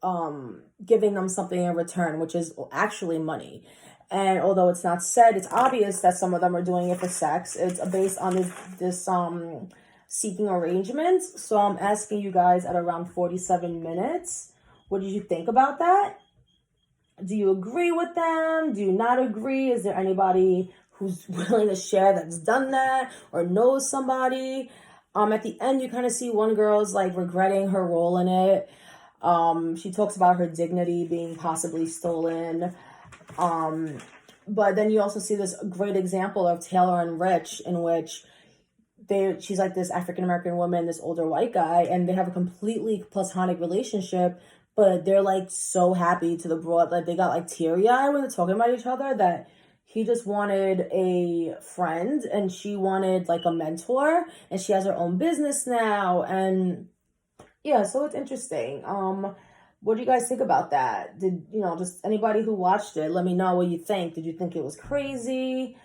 Speaker 1: giving them something in return, which is actually money. And although it's not said, it's obvious that some of them are doing it for sex. It's based on this seeking arrangements. So I'm asking you guys at around 47 minutes, what did you think about that? Do you agree with them? Do you not agree? Is there anybody who's willing to share that's done that or knows somebody? At the end, you kind of see one girl's like regretting her role in it. She talks about her dignity being possibly stolen. But then you also see this great example of Taylor and Rich, in which she's like this African-American woman, this older white guy, and they have a completely platonic relationship, but they're like so happy to the broad, like they got like teary-eyed when they're talking about each other, that he just wanted a friend and she wanted like a mentor, and she has her own business now. And yeah, so it's interesting. What do you guys think about that? Did, you know, just anybody who watched it, let me know what you think. Did you think it was crazy?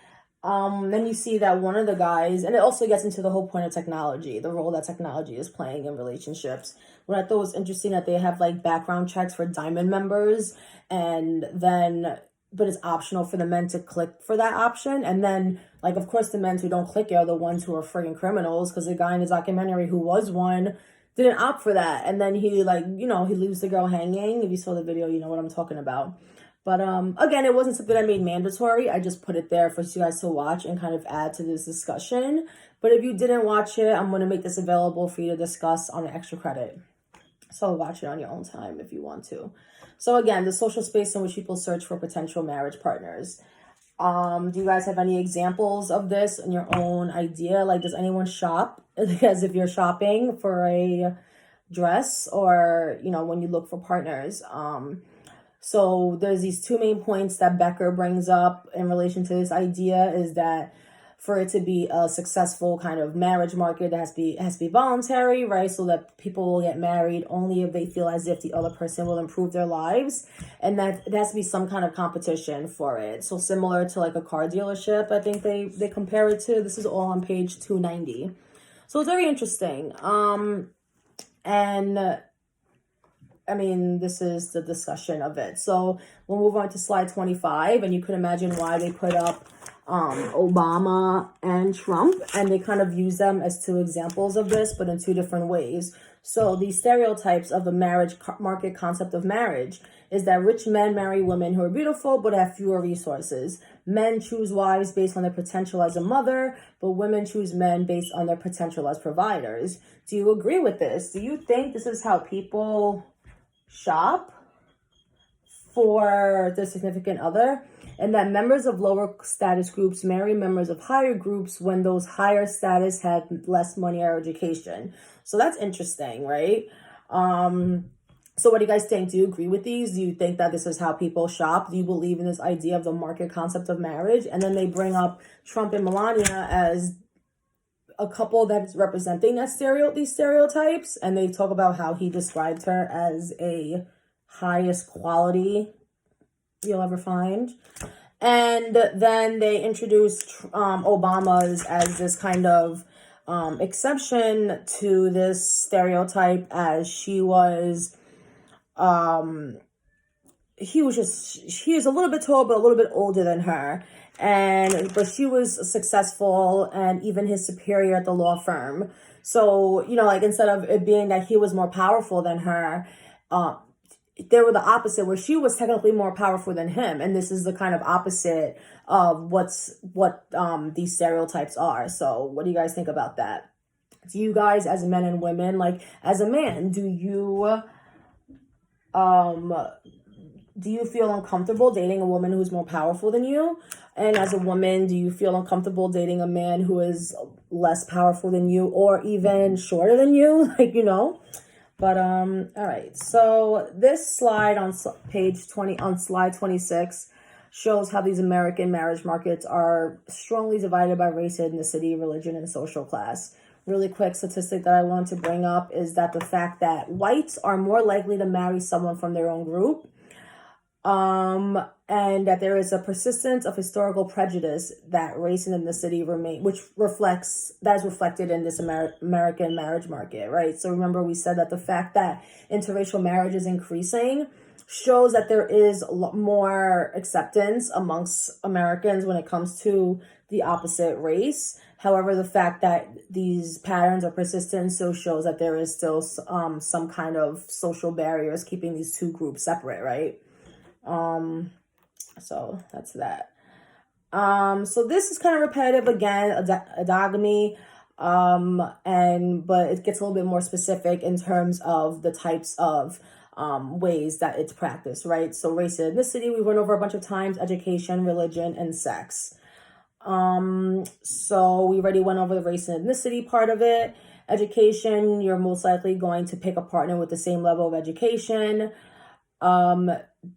Speaker 1: Then you see that one of the guys, and it also gets into the whole point of technology, the role that technology is playing in relationships. What I thought was interesting that they have like background checks for Diamond members, and then, but it's optional for the men to click for that option. And then, like, of course, the men who don't click it are the ones who are friggin' criminals, because the guy in the documentary who was one didn't opt for that. And then he, like, you know, he leaves the girl hanging. If you saw the video, you know what I'm talking about. But again, it wasn't something I made mandatory. I just put it there for you guys to watch and kind of add to this discussion. But if you didn't watch it, I'm going to make this available for you to discuss on an extra credit. So watch it on your own time if you want to. So again, the social space in which people search for potential marriage partners. Do you guys have any examples of this in your own idea? Like, does anyone shop as if you're shopping for a dress, or, you know, when you look for partners? So there's these two main points that Becker brings up in relation to this idea, is that for it to be a successful kind of marriage market, it has to be voluntary, right? So that people will get married only if they feel as if the other person will improve their lives, and that it has to be some kind of competition for it. So similar to like a car dealership, I think they compare it to. This is all on page 290. So it's very interesting. And I mean, this is the discussion of it. So we'll move on to slide 25, and you can imagine why they put up Obama and Trump, and they kind of use them as two examples of this, but in two different ways. So the stereotypes of the marriage market concept of marriage is that rich men marry women who are beautiful but have fewer resources. Men choose wives based on their potential as a mother, but women choose men based on their potential as providers. Do you agree with this? Do you think this is how people shop for the significant other, and that members of lower status groups marry members of higher groups when those higher status had less money or education? So that's interesting, right? So what do you guys think? Do you agree with these? Do you think that this is how people shop? Do you believe in this idea of the market concept of marriage? And then they bring up Trump and Melania as a couple that's representing these stereotypes, and they talk about how he described her as a highest quality you'll ever find. And then they introduced Obama's as this kind of exception to this stereotype, as he was a little bit tall but a little bit older than her, but she was successful and even his superior at the law firm. So, you know, like, instead of it being that he was more powerful than her, they were the opposite, where she was technically more powerful than him. And this is the kind of opposite of what these stereotypes are. So what do you guys think about that? Do you guys, as men and women, like, as a man, do you feel uncomfortable dating a woman who's more powerful than you? And as a woman, do you feel uncomfortable dating a man who is less powerful than you, or even shorter than you? Like, you know. But all right. So this slide on page 20, on slide 26, shows how these American marriage markets are strongly divided by race, ethnicity, religion, and social class. Really quick statistic that I want to bring up is that the fact that whites are more likely to marry someone from their own group, and that there is a persistence of historical prejudice that race and ethnicity remain, that is reflected in this American marriage market, right? So remember, we said that the fact that interracial marriage is increasing shows that there is a lot more acceptance amongst Americans when it comes to the opposite race. However, the fact that these patterns are persistent still shows that there is still some kind of social barriers keeping these two groups separate, right? So that's that. So this is kind of repetitive again, endogamy, but it gets a little bit more specific in terms of the types of ways that it's practiced, right? So race and ethnicity, we went over a bunch of times, education, religion, and sex. So we already went over the race and ethnicity part of it. Education, you're most likely going to pick a partner with the same level of education.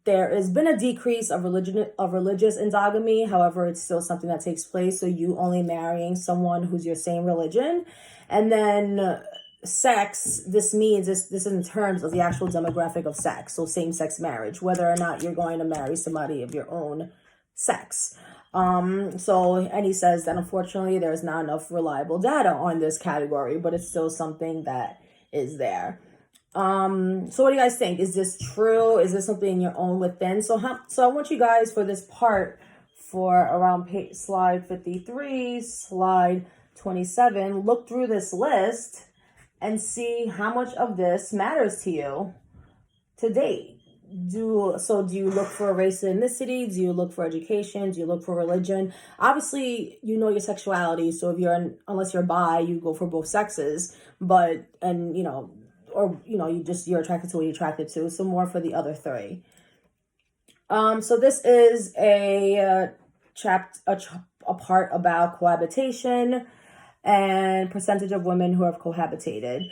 Speaker 1: There has been a decrease of religious endogamy. However, it's still something that takes place. So you only marrying someone who's your same religion. And then sex, this is in terms of the actual demographic of sex. So same-sex marriage, whether or not you're going to marry somebody of your own sex. And he says that unfortunately there's not enough reliable data on this category, but it's still something that is there. So what do you guys think? Is this true? Is this something your own within? So I want you guys for this part, for around slide 53, slide 27, look through this list and see how much of this matters to you to date. Do you look for race and ethnicity? Do you look for education? Do you look for religion? Obviously, you know your sexuality. So unless you're bi, you go for both sexes. You're attracted to what you're attracted to. So more for the other three. So this is a a part about cohabitation and percentage of women who have cohabitated.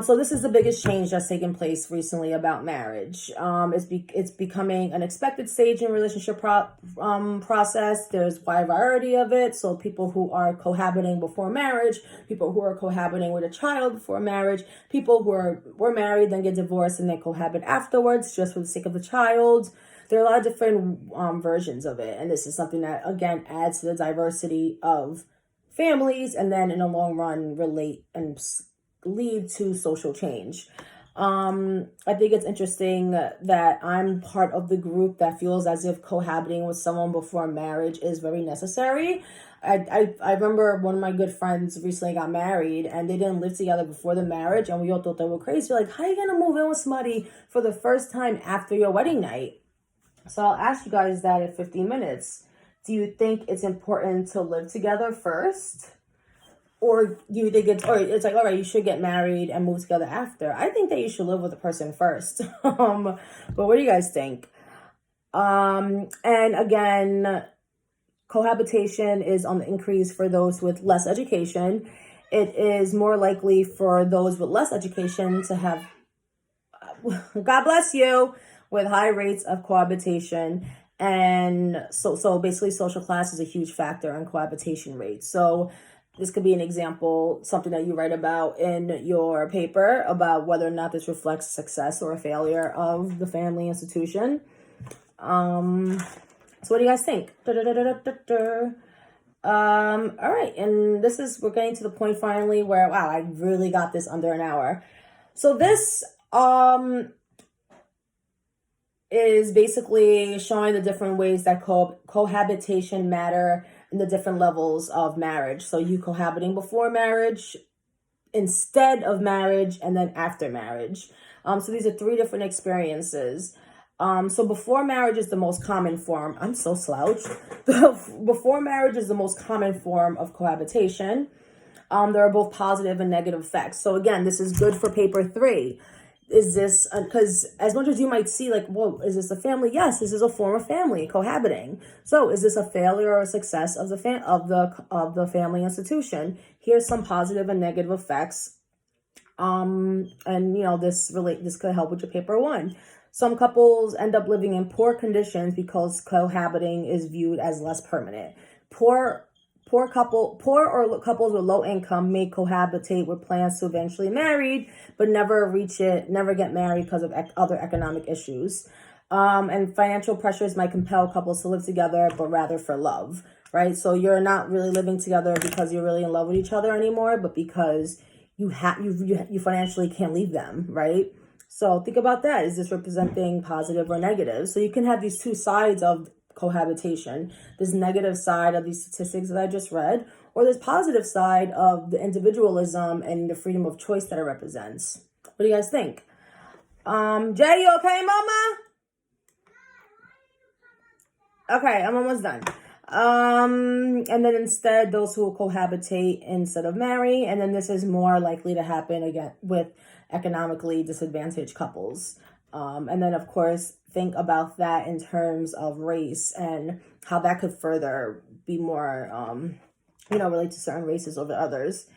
Speaker 1: So this is the biggest change that's taken place recently about marriage. It's becoming an expected stage in relationship process. There's wide variety of it. So people who are cohabiting before marriage, people who are cohabiting with a child before marriage, people who were married, then get divorced and then cohabit afterwards just for the sake of the child. There are a lot of different versions of it. And this is something that, again, adds to the diversity of families and then in the long run relate and lead to social change. I think it's interesting that I'm part of the group that feels as if cohabiting with someone before marriage is very necessary. I remember one of my good friends recently got married and they didn't live together before the marriage, and we all thought they were crazy. Like, how are you gonna move in with somebody for the first time after your wedding night? So I'll ask you guys that in 15 minutes. Do you think it's important to live together first? Or do you think it's like, all right, you should get married and move together after? I think that you should live with a person first. But what do you guys think? And again, cohabitation is on the increase for those with less education. It is more likely for those with less education to have, God bless you, with high rates of cohabitation. And so basically social class is a huge factor in cohabitation rates. So this could be an example, something that you write about in your paper about whether or not this reflects success or a failure of the family institution. So what do you guys think? All right. And we're getting to the point finally where, wow, I really got this under an hour. So this, is basically showing the different ways that cohabitation matter in the different levels of marriage. So you cohabiting before marriage, instead of marriage, and then after marriage. So these are 3 different experiences. So before marriage is the most common form. I'm so slouched. Before marriage is the most common form of cohabitation. There are both positive and negative effects. So again, this is good for paper 3. Is this, because as much as you might see like, whoa, is this a family? Yes, this is a form of family, cohabiting. So is this a failure or a success of the family institution? Here's some positive and negative effects. And this could help with your paper 1. Some couples end up living in poor conditions because cohabiting is viewed as less permanent. Couples with low income may cohabitate with plans to eventually marry, but never get married because of other economic issues. And financial pressures might compel couples to live together, but rather for love, right? So you're not really living together because you're really in love with each other anymore, but because you financially can't leave them, right? So think about that. Is this representing positive or negative? So you can have these 2 sides of cohabitation. This negative side of these statistics that I just read, or this positive side of the individualism and the freedom of choice that it represents. What do you guys think? Jay, you okay, mama? Okay, I'm almost done. And then instead, those who cohabitate instead of marry, and then this is more likely to happen again with economically disadvantaged couples. And then, of course, think about that in terms of race and how that could further be more, relate to certain races over others.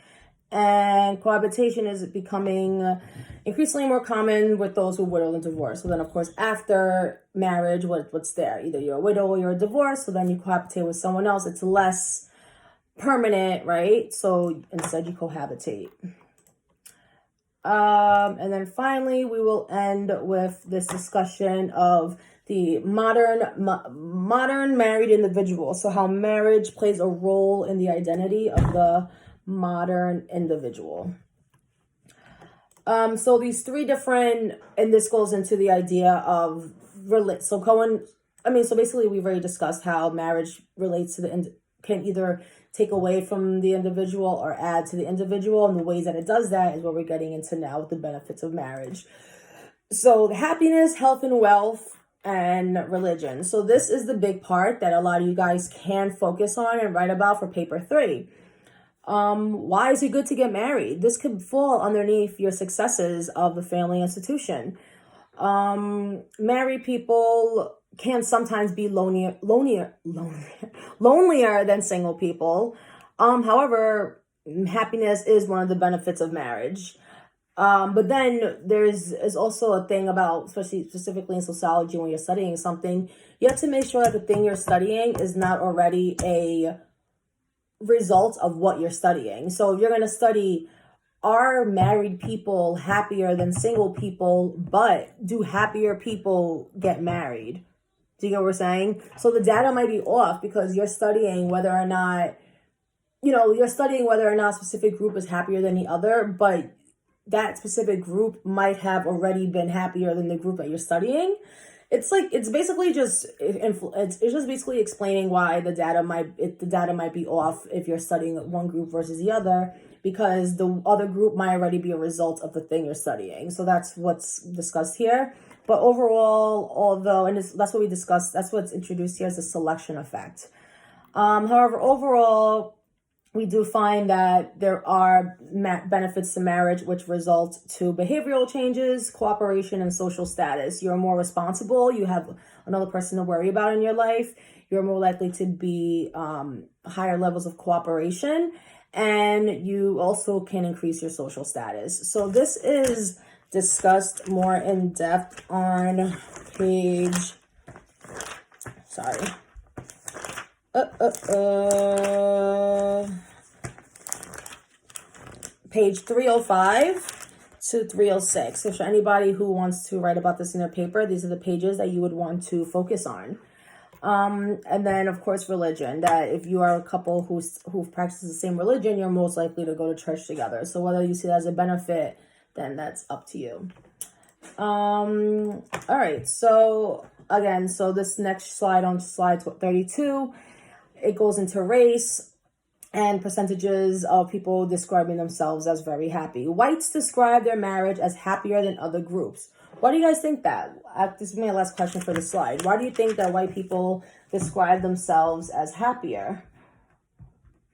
Speaker 1: And cohabitation is becoming increasingly more common with those who are widowed and divorced. So then, of course, after marriage, what's there? Either you're a widow or you're a divorce. So then you cohabitate with someone else. It's less permanent, right? So instead you cohabitate. And then finally, we will end with this discussion of the modern married individual. So how marriage plays a role in the identity of the modern individual. So these 3 different, and this goes into the idea of so basically we've already discussed how marriage relates to can either take away from the individual or add to the individual, and the ways that it does that is what we're getting into now with the benefits of marriage. So happiness, health, and wealth, and religion. So this is the big part that a lot of you guys can focus on and write about for paper 3. Why is it good to get married? This could fall underneath your successes of the family institution. Married people can sometimes be lonelier than single people. However, happiness is one of the benefits of marriage. But then is also a thing about, especially specifically in sociology, when you're studying something, you have to make sure that the thing you're studying is not already a result of what you're studying. So if you're going to study, are married people happier than single people, but do happier people get married? Do you get what we're saying? So the data might be off because you're studying whether or not, a specific group is happier than the other, but that specific group might have already been happier than the group that you're studying. It's basically just explaining why the data might be off if you're studying one group versus the other, because the other group might already be a result of the thing you're studying. So that's what's discussed here. But overall, that's what we discussed, that's what's introduced here as a selection effect. However, overall, we do find that there are benefits to marriage which result to behavioral changes, cooperation, and social status. You're more responsible. You have another person to worry about in your life. You're more likely to be higher levels of cooperation, and you also can increase your social status. So this is discussed more in depth on page, page 305 to 306. So for anybody who wants to write about this in their paper, these are the pages that you would want to focus on. And then, of course, religion, that if you are a couple who practices the same religion, you're most likely to go to church together. So whether you see that as a benefit, then that's up to you. All right. So again, this next slide, on slide 32, it goes into race and percentages of people describing themselves as very happy. Whites describe their marriage as happier than other groups. Why do you guys think that? This is my last question for the slide. Why do you think that white people describe themselves as happier?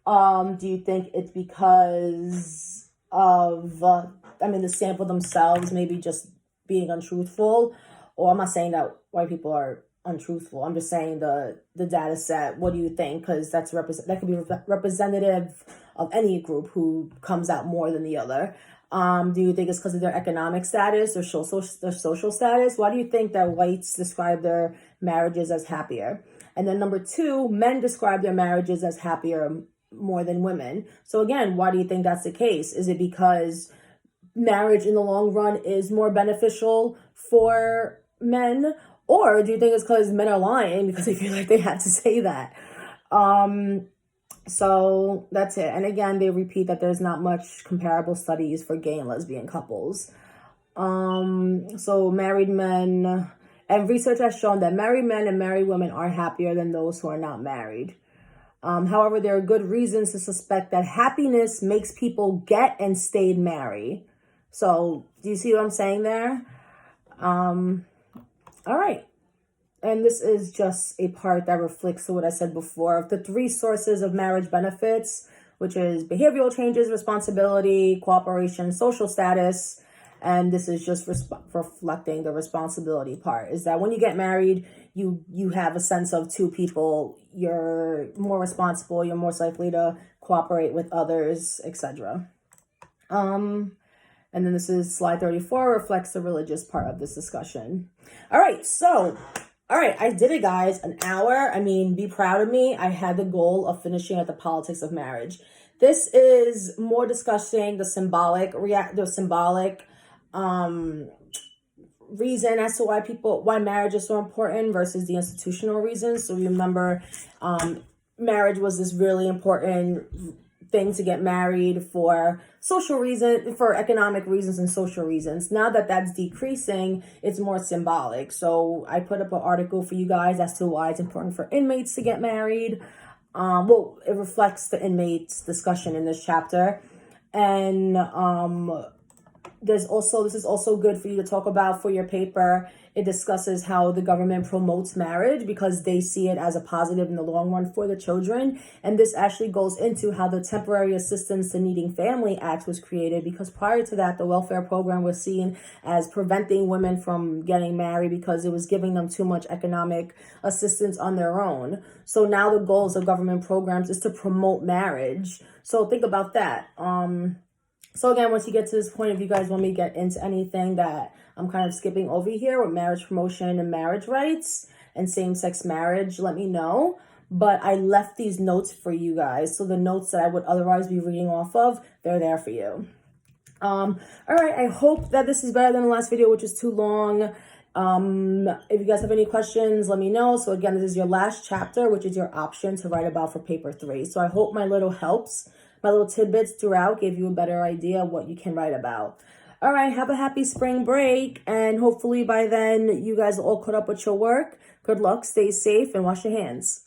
Speaker 1: Do you think it's because of, the sample themselves maybe just being untruthful? Or I'm not saying that white people are untruthful. I'm just saying the data set. What do you think? Because that could be representative of any group who comes out more than the other. Do you think it's because of their economic status or their social status? Why do you think that whites describe their marriages as happier? And then number 2, men describe their marriages as happier more than women. So again, why do you think that's the case? Is it because marriage in the long run is more beneficial for men? Or do you think it's because men are lying because they feel like they had to say that? So that's it. And again, they repeat that there's not much comparable studies for gay and lesbian couples. So married men, and research has shown that married men and married women are happier than those who are not married. However, there are good reasons to suspect that happiness makes people get and stay married. So do you see what I'm saying there? All right. And this is just a part that reflects what I said before of the 3 sources of marriage benefits, which is behavioral changes, responsibility, cooperation, social status. And this is just reflecting the responsibility part, is that when you get married, you have a sense of 2 people. You're more responsible. You're more likely to cooperate with others, etc. And then this is slide 34, reflects the religious part of this discussion. All right, I did it, guys. An hour. Be proud of me. I had the goal of finishing at the politics of marriage. This is more discussing the symbolic reason as to why marriage is so important versus the institutional reasons. So remember, marriage was this really important thing to get married for for economic reasons and social reasons. Now that that's decreasing, it's more symbolic. So I put up an article for you guys as to why it's important for inmates to get married. It reflects the inmates' discussion in this chapter. And this is also good for you to talk about for your paper. It discusses how the government promotes marriage because they see it as a positive in the long run for the children. And this actually goes into how the Temporary Assistance to Needing Family Act was created, because prior to that, the welfare program was seen as preventing women from getting married because it was giving them too much economic assistance on their own. So now the goals of government programs is to promote marriage. So think about that. So again, once you get to this point, if you guys want me to get into anything that I'm kind of skipping over here with marriage promotion and marriage rights and same-sex marriage, let me know. But I left these notes for you guys. So the notes that I would otherwise be reading off of, they're there for you. All right, I hope that this is better than the last video, which is too long. If you guys have any questions, let me know. So again, this is your last chapter, which is your option to write about for paper 3. So I hope my little tidbits throughout gave you a better idea of what you can write about. All right, have a happy spring break, and hopefully by then you guys are all caught up with your work. Good luck, stay safe, and wash your hands.